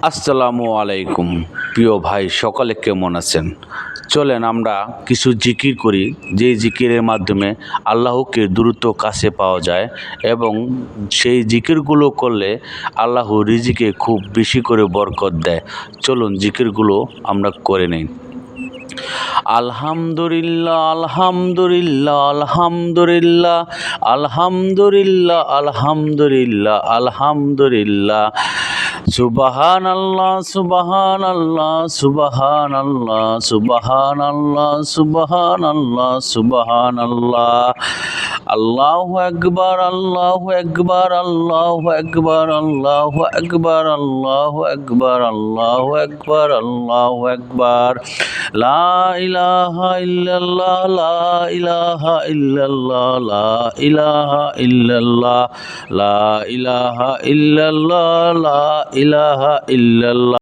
আসসালামু আলাইকুম প্রিয় ভাই, সকলে কেমন আছেন? চলেন আমরা কিছু জিকির করি, যেই জিকিরের মাধ্যমে আল্লাহকে দ্রুত কাছে পাওয়া যায় এবং সেই জিকিরগুলো করলে আল্লাহ রিজিকে খুব বেশি করে বরকত দেয়। চলুন জিকিরগুলো আমরা করে নেই। আলহামদুলিল্লাহ আলহামদুলিল্লাহ আলহামদুলিল্লাহ আলহামদুলিল্লাহ আলহামদুলিল্লাহ আলহামদুলিল্লাহ। সুবহানাল্লাহ সুবহানাল্লাহ সুবহানাল্লাহ সুবহানাল্লাহ সুবহানাল্লাহ সুবহানাল্লাহ। আল্লাহু আকবার আল্লাহু আকবার আল্লাহু আকবার আল্লাহু আকবার আল্লাহু আকবার আল্লাহু আকবার আল্লাহু আকবার। লা ইলাহা ইল্লাল্লাহ লা ইলাহা ইল্লাল্লাহ লা ইলাহা ইল্লাল্লাহ লা ইলাহা ইল্লাল্লাহ লা ইলাহা ইল্লাল্লাহ।